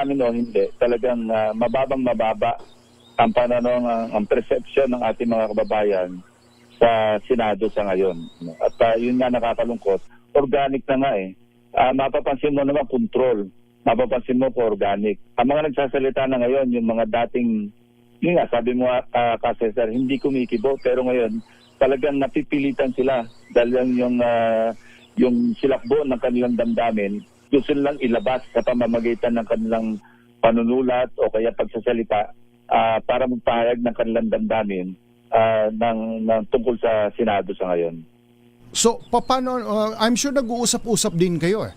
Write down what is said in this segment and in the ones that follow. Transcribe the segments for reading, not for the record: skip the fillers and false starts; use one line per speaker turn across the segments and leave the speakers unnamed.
amin o hindi, talagang mababang-mababa ang pananaw, ang perception ng ating mga kababayan sa Senado sa ngayon. At yun nga nakakalungkot, organic na nga eh. Mapapansin mo naman control, mapapansin mo po organic. Ang mga nagsasalita na ngayon, yung mga dating, yun nga, sabi mo Cesar, hindi kumikibo, pero ngayon talagang napipilitan sila dahil yung silakbo ng kanilang damdamin, gusto nilang ilabas sa pamamagitan ng kanilang panunulat o kaya pagsasalita para magpahayag ng kanilang damdamin ng tungkol sa Senado sa ngayon.
So, paano, I'm sure nag-uusap-usap din kayo eh.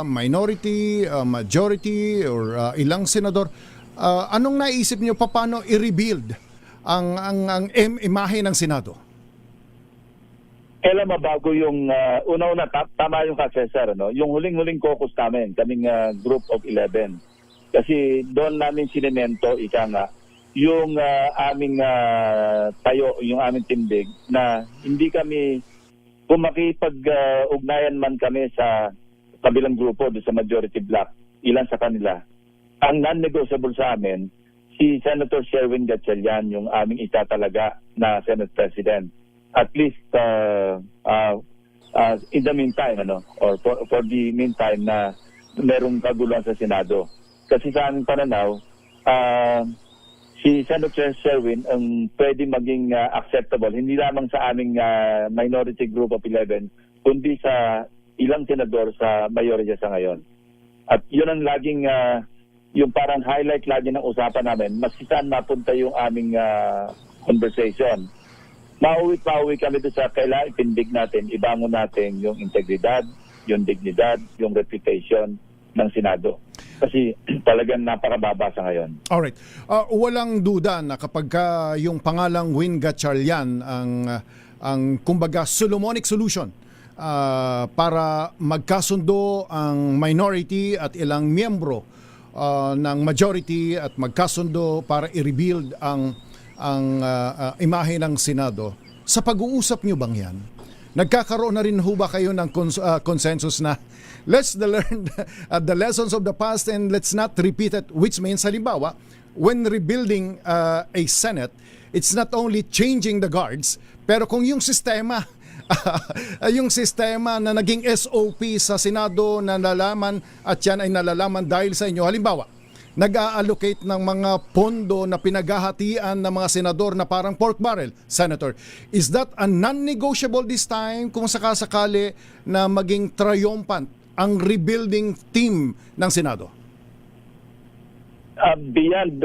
Minority, majority, or ilang senador. Anong naisip niyo paano i-rebuild ang imahe ng Senado?
Kailan mabago yung, una-una, tama yung Cesar, no? Yung huling-huling caucus namin, kaming group of 11. Kasi doon namin sinemento, ika nga, yung aming tayo, yung aming tindig, na hindi kami, kung makipag-ugnayan man kami sa kabilang grupo, doon sa majority bloc, ilan sa kanila, ang non-negotiable sa amin, si Senator Sherwin Gatchalian, yung aming itatalaga na Senate President. At least in the meantime, or for the meantime na merong kaguluhan sa Senado. Kasi sa aming pananaw, si Senator Sherwin ang pwede maging acceptable, hindi lamang sa aming minority group of 11, kundi sa ilang senador sa mayorya sa ngayon. At yun ang laging, yung parang highlight lagi ng usapan namin, mas saan mapunta yung aming conversation. Pauwi kami doon sa kailangan itindig natin, ibangon natin yung integridad, yung dignidad, yung reputation ng Senado. Kasi talagang napakababa sa ngayon.
Alright. Walang duda na kapag yung pangalang Win Gatchalian ang kumbaga Solomonic solution para magkasundo ang minority at ilang miyembro ng majority at magkasundo para i-rebuild ang imahe ng Senado. Sa pag-uusap nyo bang yan? Nagkakaroon na rin ho ba kayo ng consensus na let's learn the lessons of the past and let's not repeat it, which means halimbawa, when rebuilding a Senate, it's not only changing the guards, pero kung yung sistema yung sistema na naging SOP sa Senado na nalalaman at yan ay nalalaman dahil sa inyo, halimbawa, nag-a-allocate ng mga pondo na pinaghahatian ng mga senador na parang pork barrel, Senator. Is that a non-negotiable this time kung sakasakali na maging triumphant ang rebuilding team ng Senado?
Beyond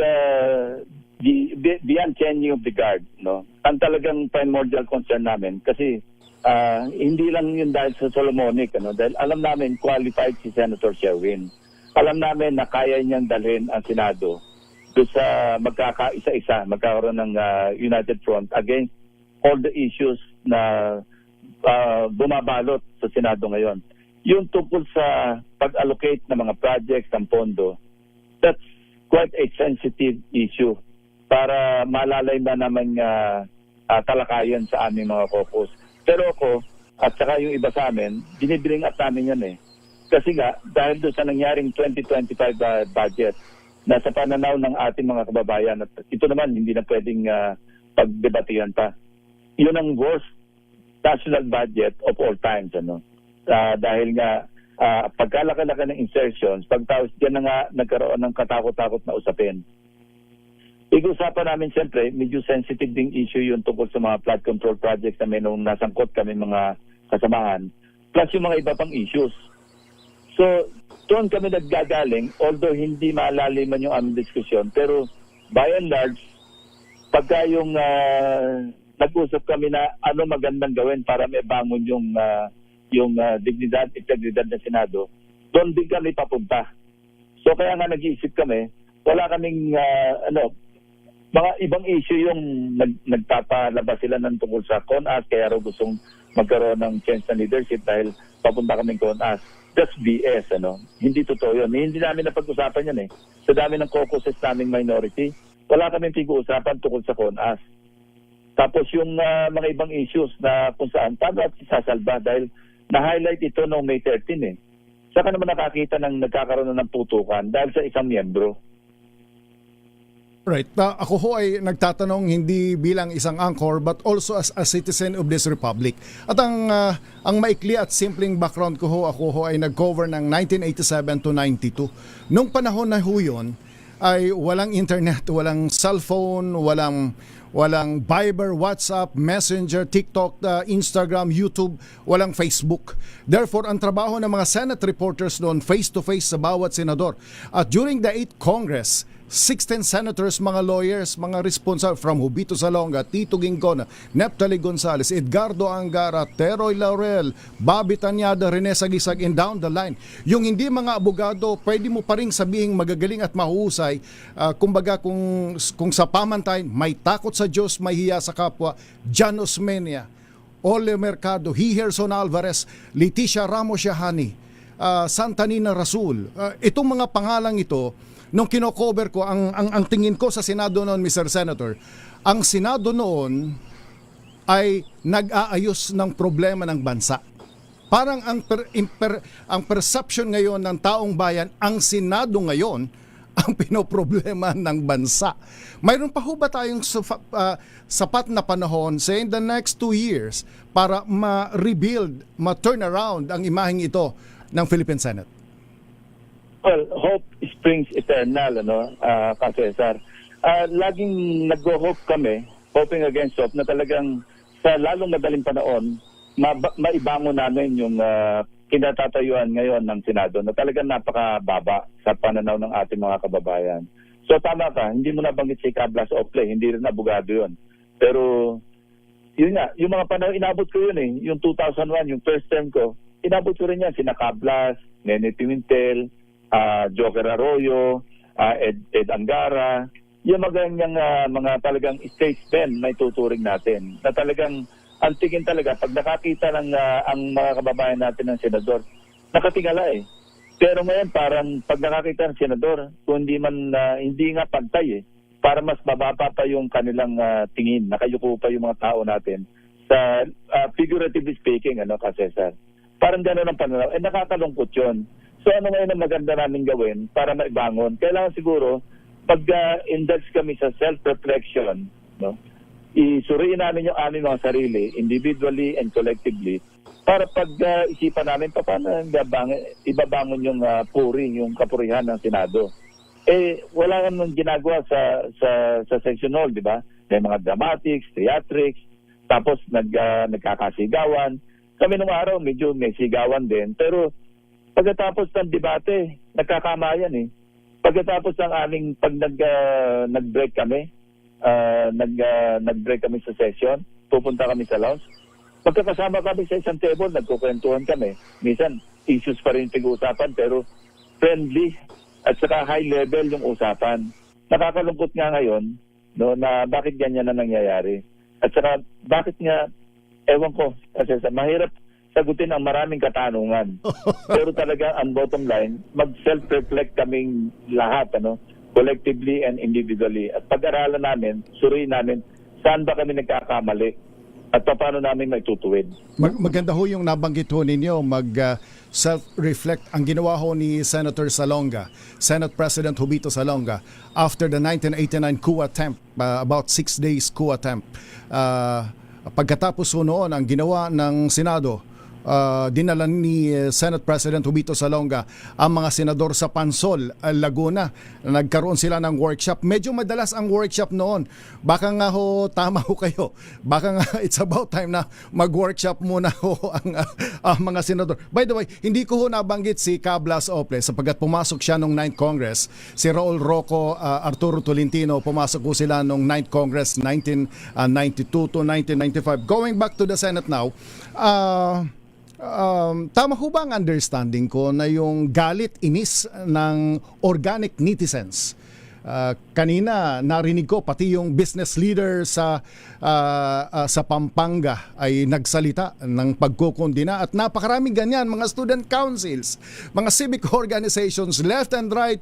changing of the guard, no? Ang talagang primordial concern namin kasi hindi lang yun dahil sa Solomonic, dahil alam namin qualified si Senator Sherwin. Alam namin na kaya niyang dalhin ang Senado doon sa magkakaisa-isa, magkakaroon ng united front against all the issues na bumabalot sa Senado ngayon. Yung tungkol sa pag-allocate ng mga projects ng pondo, that's quite a sensitive issue para malalay ba naman talakayan sa aming mga caucus. Pero ako, at saka yung iba sa amin, binibring up namin yan eh. Kasi nga, dahil doon sa nangyaring 2025 budget, na sa pananaw ng ating mga kababayan, at ito naman hindi na pwedeng pagdebatihan pa. Yun ang worst national budget of all times. Dahil nga, pagkalaki-laki ng insertions, pagtapos dyan na nga nagkaroon ng katakot-takot na usapin. Pag-usapan namin siyempre, medyo sensitive ding issue yung tungkol sa mga flood control projects na may nung nasangkot kami mga kasamahan, plus yung mga iba pang issues. So, doon kami naggagaling, although hindi malaliman yung aming diskusyon, pero by and large, pagka yung nag-usap kami na ano magandang gawin para may bangon yung dignidad, integridad ng Senado, doon din kami papunta. So, kaya nga nag-iisip kami, wala kaming, mga ibang issue yung nagpapalabas sila ng tungkol sa CONAS, kaya raw gustong magkaroon ng change na leadership dahil papunta kaming CONAS. That's BS, Hindi totoo yun. Hindi namin napag-usapan yan eh. Sa dami ng caucuses naming minority, wala kaming pag-uusapan tungkol sa CONAS. Tapos yung mga ibang issues na kung saan, paano at sasalba dahil na-highlight ito noong May 13 eh. saka naman nakakita ng nagkakaroon ng putukan dahil sa isang miyembro.
Right. Ako ho ay nagtatanong hindi bilang isang anchor but also as a citizen of this republic. At ang maikli at simpleng background ko ho, ako ho ay nag-cover ng 1987 to 92. Nung panahon na ho yun, ay walang internet, walang cellphone, walang Viber, WhatsApp, Messenger, TikTok, Instagram, YouTube, walang Facebook. Therefore, ang trabaho ng mga Senate reporters noon face-to-face sa bawat senador. At during the 8th Congress, 16 senators, mga lawyers, mga responsible from Hubito Salonga, Tito Ginggona, Neptali Gonzales, Edgardo Angara, Teroy Laurel, Bobby Tanyada, Rene Sagisag, and down the line. Yung hindi mga abogado, pwede mo pa rin sabihing magagaling at mahusay. Kumbaga kung sa pamantayan, may takot sa Diyos, may hiya sa kapwa. Jan Osmeña, Ole Mercado, Hijerson Alvarez, Leticia Ramos Yahani, Santa Nina Rasul. Itong mga pangalang ito, nung kino-cover ko, ang tingin ko sa Senado noon, Mr. Senator, ang Senado noon ay nag-aayos ng problema ng bansa. Parang ang perception ngayon ng taong bayan, ang Senado ngayon ang pinoproblema ng bansa. Mayroon pa ho ba tayong sapat na panahon, say in the next 2 years, para ma-rebuild, ma-turn around ang imaheng ito ng Philippine Senate?
Well, hope springs eternal, Cesar. Laging nag-hope kami, hoping against hope, na talagang sa lalong madaling panahon, maibangon namin yung kinatatayuan ngayon ng Senado na talagang napakababa sa pananaw ng ating mga kababayan. So tama ka, hindi mo nabanggit si Cablas Ople, hindi rin abogado yun. Pero yun nga, yung mga panahon, inabot ko yun yung 2001, yung first term ko, inabot ko rin yan, sina Cablas, Nene Pimentel, Joker Arroyo, Ed Angara, yung mga talagang statesmen na ituturing natin. Na talagang, ang tingin talaga, pag nakakita ng ang mga kababayan natin ng senador, nakatingala Pero ngayon, parang pag nakakita ng senador, kung hindi nga pantay para mas mababa pa yung kanilang tingin, nakayuko pa yung mga tao natin sa figuratively speaking, Cesar. Parang gano'n ang pananaw. Nakakalungkot yun. So ano ngayon ang maganda namin gawin para maibangon? Kailangan siguro, pag-indulge kami sa self-reflection, isuriin namin yung aming mga sarili, individually and collectively, para pag-isipan namin paano ibabangon yung puri, yung kapurihan ng Senado. Wala nang ginagawa sa section hall, di ba? May mga dramatics, theatrics, tapos nagkakasigawan. Kami nung araw, medyo may sigawan din, pero pagkatapos ng debate, nagkakamayan Pagkatapos ng pag nag-break kami, nag-break kami sa session, pupunta kami sa lounge, pagkakasama kami sa isang table, nagkukwentuhan kami. Minsan, issues pa rin pag-uusapan, pero friendly at saka high level yung usapan. Nakakalungkot nga ngayon, na bakit ganyan na nangyayari. At saka, bakit nga, ewan ko, kasi mahirap sagutin ang maraming katanungan. Pero talaga ang bottom line, mag-self-reflect kaming lahat, collectively and individually. At pag-aralan namin, suriin namin, saan ba kami nagkakamali at paano namin maitutuwid.
Maganda ho yung nabanggit ho ninyo, mag-self-reflect. Ang ginawa ho ni Senator Salonga, Senate President Hubito Salonga, after the 1989 coup attempt, about 6 days coup attempt, pagkatapos ho noon, ang ginawa ng Senado, dinala ni Senate President Hubito Salonga ang mga senador sa Pansol, Laguna. Nagkaroon sila ng workshop. Medyo madalas ang workshop noon. Baka nga ho, tama ho kayo. Baka nga it's about time na mag-workshop muna ho ang mga senador. By the way, hindi ko ho nabanggit si Cablas Ople sapagkat pumasok siya nung 9th Congress. Si Raul Roco, Arturo Tolentino, pumasok ho sila nung 9th Congress 1992 to 1995. Going back to the Senate now, tama ho ba ang understanding ko na yung galit, inis ng organic netizens? Kanina narinig ko pati yung business leader sa Pampanga ay nagsalita ng pagkukondina at napakaraming ganyan, mga student councils, mga civic organizations left and right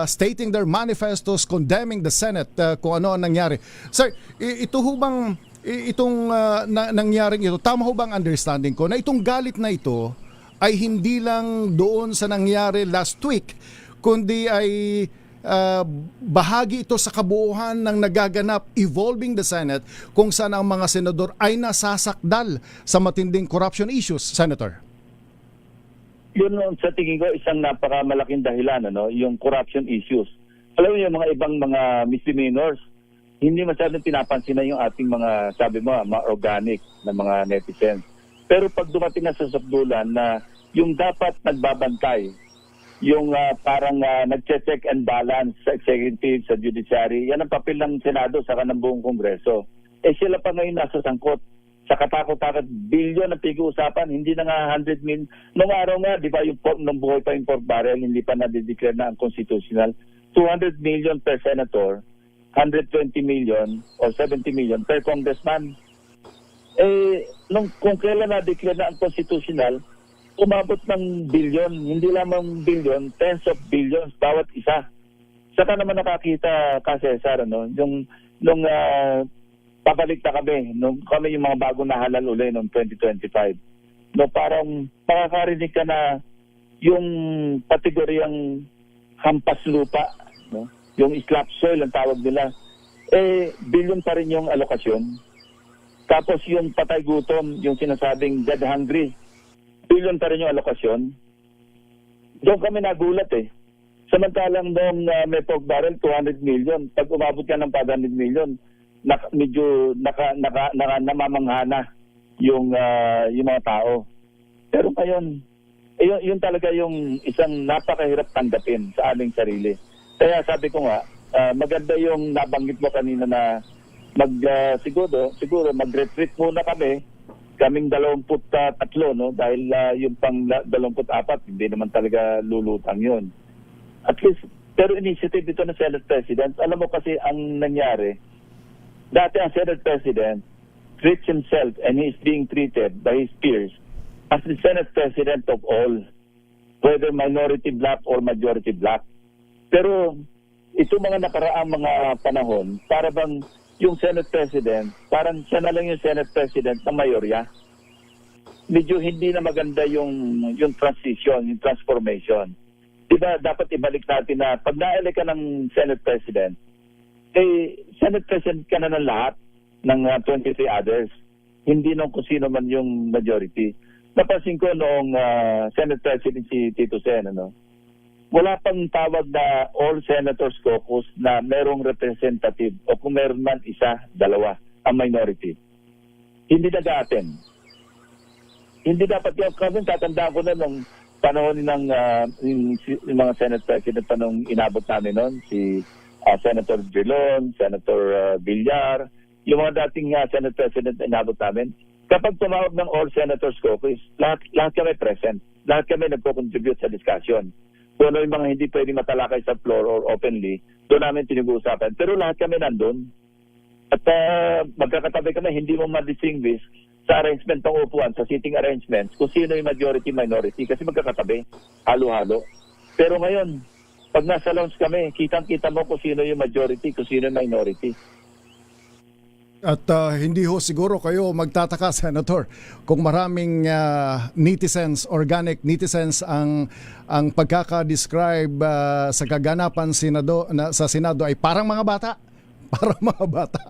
stating their manifestos condemning the Senate kung ano ang nangyari. Sir, ito ho bang itong nangyaring ito, tama ho bang understanding ko na itong galit na ito ay hindi lang doon sa nangyari last week, kundi ay bahagi ito sa kabuuan ng nagaganap evolving the Senate kung saan ang mga senador ay nasasakdal sa matinding corruption issues, Senator.
Yun sa tingin ko isang napakamalaking dahilan, yung corruption issues. Alam mo yung mga ibang mga misdemeanors, hindi masyadong pinapansin na yung ating mga, sabi mo, mga organic na mga netizens. Pero pag dumating na sa sakdulan na yung dapat nagbabantay, yung parang nag-check and balance sa executive, sa judiciary, yan ang papel ng Senado sa ng buong Kongreso. Sila pa ngayon nasa sangkot. Sa katakot-takot, bilyon na pag-uusapan, hindi na nga 100 million. Noong araw nga, di ba, nung buhay pa yung pork barrel, hindi pa na-declare na ang constitutional. 200 million per senator, 120 million or 70 million per congressman. Kung kailan na-declare na ang constitutional, umabot ng bilyon, hindi lamang bilyon, tens of billions bawat isa. Saka naman nakakita ka, Cesar, nung pabalik na kami yung mga bagong nahalal uli noong 2025. Parang makakarinig ka na yung kategoryang hampas lupa, yung slap soil ang tawag nila, bilyon pa rin yung alokasyon. Tapos yung patay gutom, yung sinasabing dead hungry, bilyon pa rin yung alokasyon. Doon kami nagulat Samantalang doon may pork barrel, 200 million. Pag umabot ka ng 500 million, medyo namamanghana yung mga tao. Pero ngayon, yun talaga yung isang napakahirap tanggapin sa aming sarili. Kaya sabi ko nga, maganda yung nabanggit mo kanina na siguro mag-retreat muna kaming 23, dahil yung pang 24, hindi naman talaga lulutang yun. At least, pero initiative ito ng Senate President. Alam mo kasi ang nangyari, dati ang Senate President treats himself and he is being treated by his peers as the Senate President of all, whether minority black or majority black. Pero ito mga nakaraang mga panahon, para bang yung Senate President, parang siya na lang yung Senate President ng mayorya. Medyo hindi na maganda yung transition, yung transformation. Diba, dapat ibalik natin na pag na-elect ka ng Senate President, Senate President ka na ng lahat ng 23 others. Hindi nung kung sino man yung majority. Napansin ko noong Senate President si Tito Sen, wala pang tawag na All Senators Caucus na merong representative o kung meron man isa, dalawa, ang minority. Hindi nag-a-attend. Hindi dapat yung kami, tatandaan ko na nung panahon ng yung mga Senate President pa nung inabot namin noon, si Senator Drilon, Senator Villar, yung mga dating Senate President na inabot namin. Kapag tumawag ng All Senators Caucus, lahat kami present. Lahat kami nagpo-contribute sa discussion. Kung ano yung mga hindi pwedeng matalakay sa floor or openly, doon namin tinag-uusapan. Pero lahat kami nandun. At magkakatabi kami, hindi mo ma-distinguish sa arrangement ng upuan, sa sitting arrangements, kung sino yung majority, minority, kasi magkakatabi, halo-halo. Pero ngayon, pag nasa lounge kami, kitang-kita mo kung sino yung majority, kung sino yung minority.
At hindi ho siguro kayo magtataka, Senator, kung maraming netizens, organic netizens ang pagkaka-describe sa kaganapan sa Senado ay parang mga bata. Parang mga bata.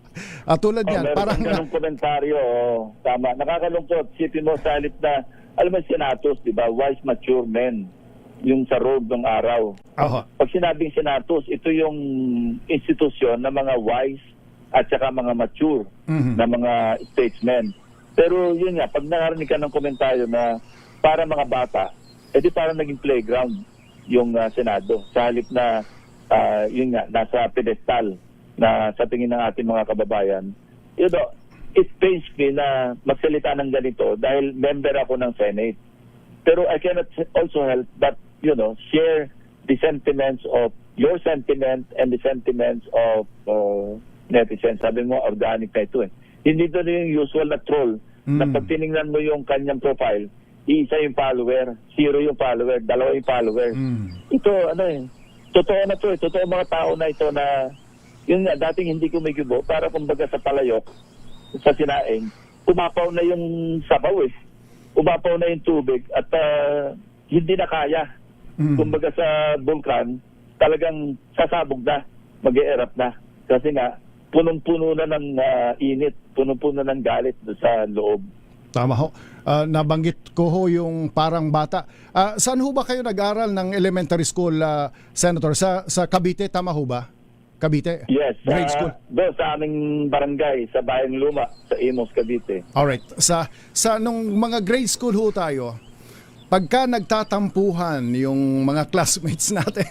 At tulad yan, parang
ganung komentaryo, tama. Nakakalungkot. Sipin mo sa halip na, alam mo, senatos, di ba? Wise, mature men. Yung sa road ng araw. Pag sinabing senatos, ito yung institusyon ng mga wise at saka mga mature na mga statesmen. Pero yun nga, pag nakarinig ka ng komentaryo na para mga bata, edi parang naging playground yung Senado. Sa halip na, yun nga, nasa pedestal na sa tingin ng ating mga kababayan. It pains me na magsalita ng ganito dahil member ako ng Senate. Pero I cannot also help but, share the sentiments of your sentiment and the sentiments of netizens. Sabi mo, organic na ito Hindi doon yung usual na troll na pag tinignan mo yung kanyang profile, isa yung follower, 0 yung follower, 2 yung follower. Ito, totoo na to Totoo mga tao na ito na yun nga, dating hindi kumikibo, para kumbaga sa palayok, sa sinaing, pumapaw na yung sabaw umapaw na yung tubig at hindi na kaya. Kumbaga sa bulkan, talagang sasabog na, mag-e-erupt na. Kasi nga, punong-puno na ng init, punong-puno na ng galit sa loob.
Tama ho. Nabanggit ko ho yung parang bata. Saan ho ba kayo nag-aral ng elementary school, Senator? Sa Cavite, tama ho ba? Cavite?
Yes.
Grade school?
Doon sa aming barangay, sa Bayang Luma, sa Imos, Cavite.
Alright. Sa nung mga grade school ho tayo, pagka nagtatampuhan yung mga classmates natin,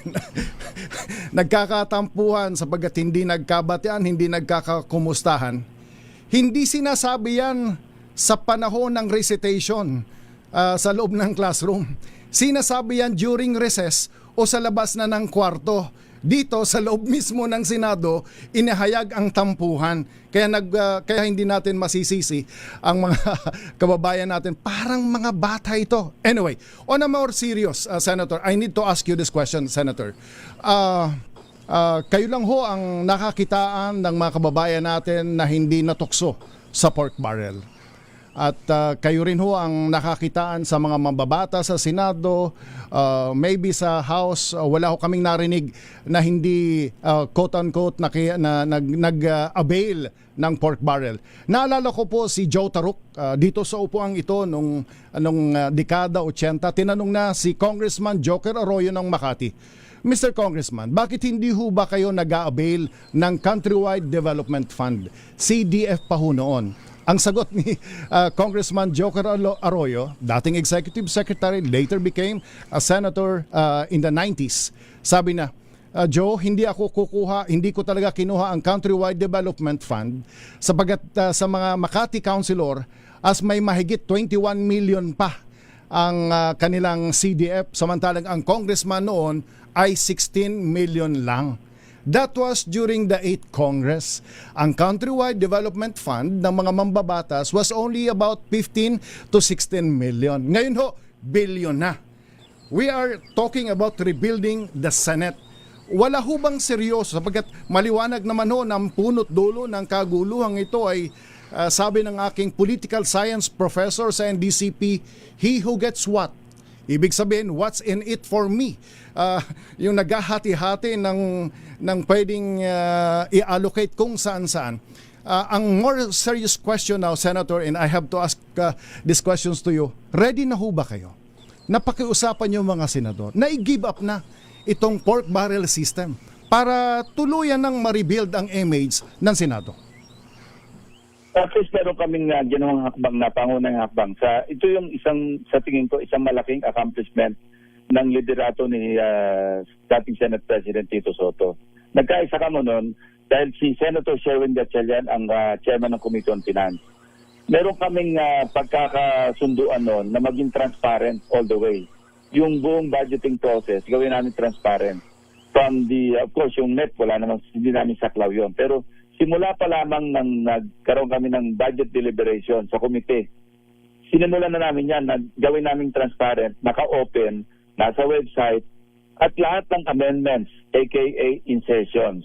nagkakatampuhan sapagkat hindi nagkabatian, hindi nagkakakumustahan, hindi sinasabi yan sa panahon ng recitation sa loob ng classroom. Sinasabi yan during recess o sa labas na ng kwarto. Dito sa loob mismo ng Senado, inihayag ang tampuhan. Kaya hindi natin masisisi ang mga kababayan natin. Parang mga bata ito. Anyway, on a more serious, Senator, I need to ask you this question, Senator. Kayo lang ho ang nakakitaan ng mga kababayan natin na hindi natukso sa pork barrel. At kayo rin ho ang nakakitaan sa mga mambabata sa Senado, maybe sa House, wala ho kaming narinig na hindi quote-unquote nag-avail ng pork barrel. Naalala ko po si Joe Taruk dito sa upuan ito nung dekada 80, tinanong na si Congressman Joker Arroyo ng Makati, Mr. Congressman, bakit hindi ho ba kayo nag-avail ng Countrywide Development Fund? CDF pa ho noon. Ang sagot ni Congressman Joker Arroyo, dating Executive Secretary, later became a Senator in the 90s. Sabi na, Joe, hindi ko talaga kinuha ang Countrywide Development Fund sapagat sa mga Makati Councilor as may mahigit 21 million pa ang kanilang CDF, samantalang ang congressman noon ay 16 million lang. That was during the 8th Congress. Ang Countrywide Development Fund ng mga mambabatas was only about 15 to 16 million. Ngayon ho, billion na. We are talking about rebuilding the Senate. Wala ho bang seryoso sapagkat maliwanag naman ho ng punot dulo ng kaguluhang ito ay sabi ng aking political science professor sa NDCP, he who gets what? Ibig sabihin, what's in it for me? Yung naghahati-hati ng pwedeng i-allocate kung saan-saan. Ang more serious question now, Senator, and I have to ask these questions to you, ready na ho ba kayo? Napakiusapan yung mga senador na i-give up na itong pork barrel system para tuluyan ng ma-rebuild ang image ng Senado?
At least meron kaming ginawang hakbang na pangunang hakbang. Ito yung sa tingin ko, isang malaking accomplishment ng liderato ni dating Senate President Tito Soto. Nagkaisa kamo noon dahil si Senator Sherwin Gatchalian ang chairman ng Committee on Finance. Meron kaming pagkakasunduan noon na maging transparent all the way. Yung buong budgeting process, gawin namin transparent. From of course, yung net, hindi namin saklaw yun. Pero simula pa lamang nang nagkaroon kami ng budget deliberation sa komite, sinimulan na namin yan, gawin namin transparent, naka-open, nasa website, at lahat ng amendments, aka insertions,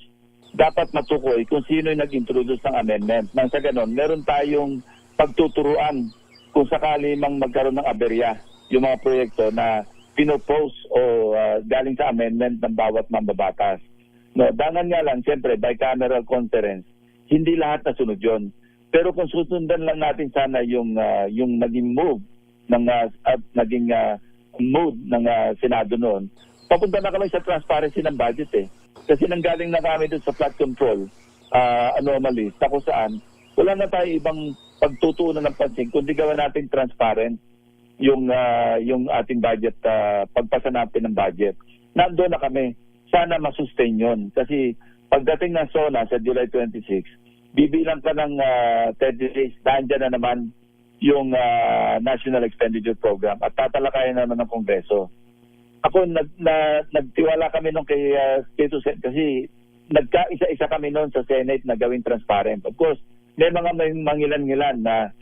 dapat matukoy kung sino yung nag-introduce ng amendment. Nang sa ganon, meron tayong pagtuturuan kung sakali mang magkaroon ng aberya yung mga proyekto na pinopose o galing sa amendment ng bawat mambabatas. No, dangan nga lang, siyempre, bicameral conference, hindi lahat nasunod yun. Pero kung susundan lang natin sana yung naging move at naging mood ng Senado noon, papunta na kami sa transparency ng budget eh. Kasi nanggaling na kami doon sa flood control anomalies, na kung saan wala na tayo ibang pagtutuunan ng pansin, kundi gawin natin transparent yung ating budget, pagpasa natin ng budget. Nandoon na kami. Sana masustain yun. Kasi pagdating ng SONA sa July 26, bibilang ka ng 30 days, nandiyan na naman yung National Expenditure Program at tatalakayan naman ng Kongreso. Ako, nagtiwala kami nung kay Tito Sen kasi nagkaisa-isa kami noon sa Senate na gawing transparent. Of course, may mangilan-ngilan na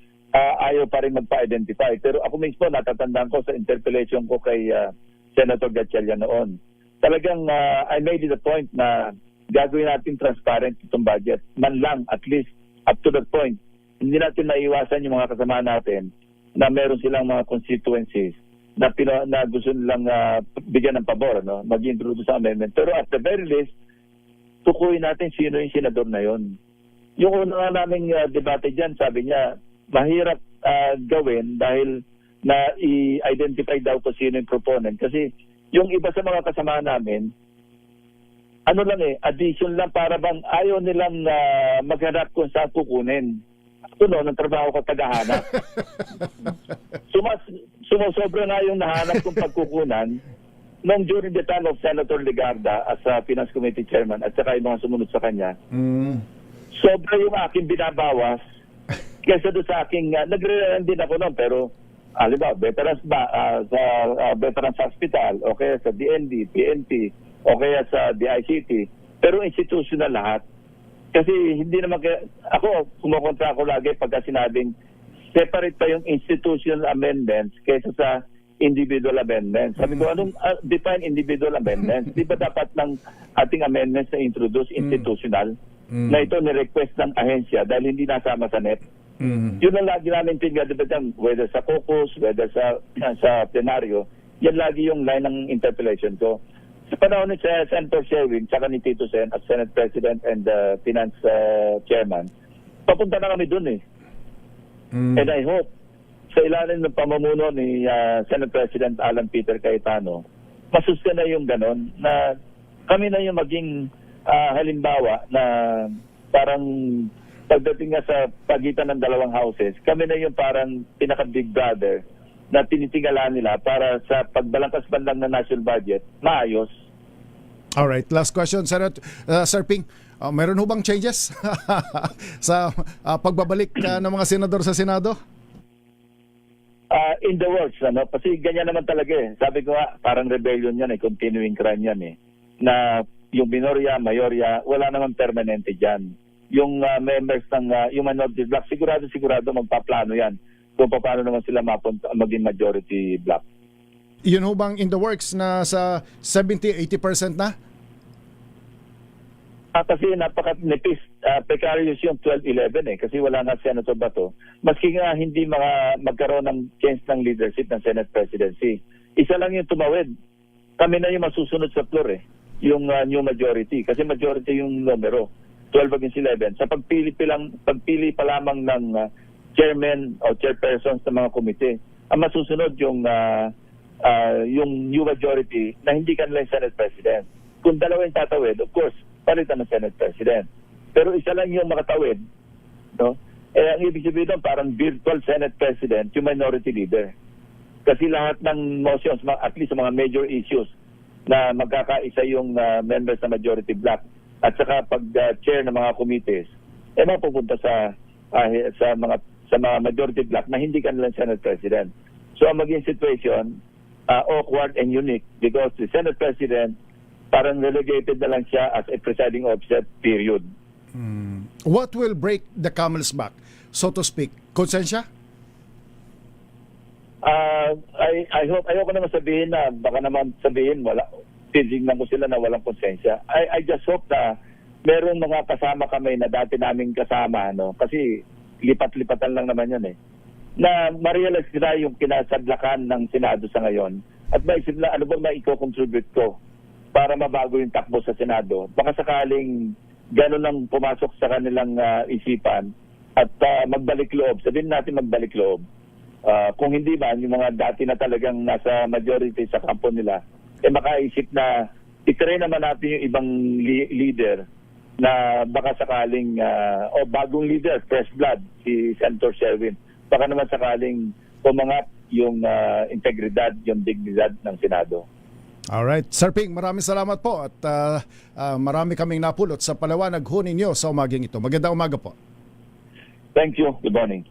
ayaw pa rin magpa-identify. Pero ako mismo, natatandaan ko sa interpellation ko kay Senator Gatchalian noon. Talagang I made it a point na gagawin natin transparent itong budget. Man lang, at least, up to that point. Hindi natin maiwasan yung mga kasama natin na meron silang mga constituencies na gusto nilang bigyan ng pabor, no? Mag-introduce sa amendment. Pero at the very least, tukuyin natin sino yung senador na yon. Yung una nga naming debate dyan, sabi niya, mahirap gawin dahil na i-identify daw ko sino yung proponent. Kasi yung iba sa mga kasama namin, ano lang addition lang, para bang ayaw nilang maghanap kung saan kukunin. Ito ng trabaho ko tagahanap. Sumusobra na yung nahanap kong pagkukunan nung during the time of Senator Legarda as Finance Committee Chairman at saka yung mga sumunod sa kanya. Sobra yung aking binabawas kaysa doon sa aking, nagre-run din ako noon, pero halimbawa, veterans sa Veterans Hospital, o kaya sa DND, PNP, o kaya sa DICT, pero institutional lahat. Kasi hindi naman ako, kumukontra ako lagi pagka sinabing separate pa yung institutional amendments kaysa sa individual amendments. Sabi ko, anong define individual amendments? Di ba dapat ng ating amendments na introduce institutional? Na ito ni-request ng ahensya dahil hindi nasama sa NEP. Yun ang lagi namin tingnan, whether sa caucus, whether sa plenaryo, yan lagi yung line ng interpellation ko. Sa panahon ni Senator Sherwin, saka ni Tito Sen as Senate President and Finance Chairman, papunta na kami dun And I hope, sa ilalim ng pamumuno ni Senate President Alan Peter Cayetano, masustain na yung ganon, na kami na yung maging halimbawa na parang pagdating nga sa pagitan ng dalawang houses, kami na yung parang pinaka-big brother na tinitingala nila para sa pagbalangkas bandang na national budget, maayos.
Alright, last question, Sir Ping. Meron ho bang changes sa pagbabalik ng mga senador sa Senado?
In the works, kasi ganyan naman talaga Sabi ko parang rebellion yan continuing crime yan na yung minorya, mayorya, wala naman permanente dyan. Yung members ng yung minority block, sigurado magpaplano yan kung paano naman sila maging majority block.
Yun ho bang in the works na sa 70-80% na?
Kasi napaka-nipis, precarious yung 12-11 kasi wala nga Senator Bato. Maski nga hindi magkaroon ng change ng leadership ng Senate presidency. Isa lang yung tumawid. Kami na yung masusunod sa floor yung new majority. Kasi majority yung numero, 12 against 11. Sa pagpili pa lamang ng chairman o chairpersons ng mga komite, ang masusunod yung new majority na hindi kanila yung Senate President. Kung dalawa yung tatawid, of course, palitan ng Senate President. Pero isa lang yung makatawid, no? Ang ibig sabihin doon, parang virtual Senate President, yung minority leader. Kasi lahat ng motions, at least mga major issues, na magkakaisa yung members na majority block at saka pag-chair ng mga committees, mapupunta sa mga majority block na hindi kanilang Senate President. So ang maging situation, awkward and unique because the Senate President parang relegated na lang siya as a presiding officer, period.
What will break the camel's back, so to speak? Konsensya?
I hope, ayoko naman sabihin na, baka naman sabihin, titignan ko sila na walang konsensya. I just hope na merong mga kasama kami na dati naming kasama, kasi lipat-lipatan lang naman yun na ma-realize nila yung kinasadlakan ng Senado sa ngayon at maisip na ano bang maiko-contribute ko para mabago yung takbo sa Senado. Baka sakaling gano'n ang pumasok sa kanilang isipan at magbalik loob. Sabihin natin magbalik loob. Kung hindi man, yung mga dati na talagang nasa majority sa kampo nila, makaisip na itry naman natin yung ibang leader na baka sakaling, bagong leader, fresh blood, si Senator Sherwin. Baka naman sakaling pumangat yung integridad, yung dignidad ng Senado.
Alright. Sir Ping, maraming salamat po at marami kaming napulot sa paliwanag ho ninyo sa umaging ito. Magandang umaga po.
Thank you. Good morning.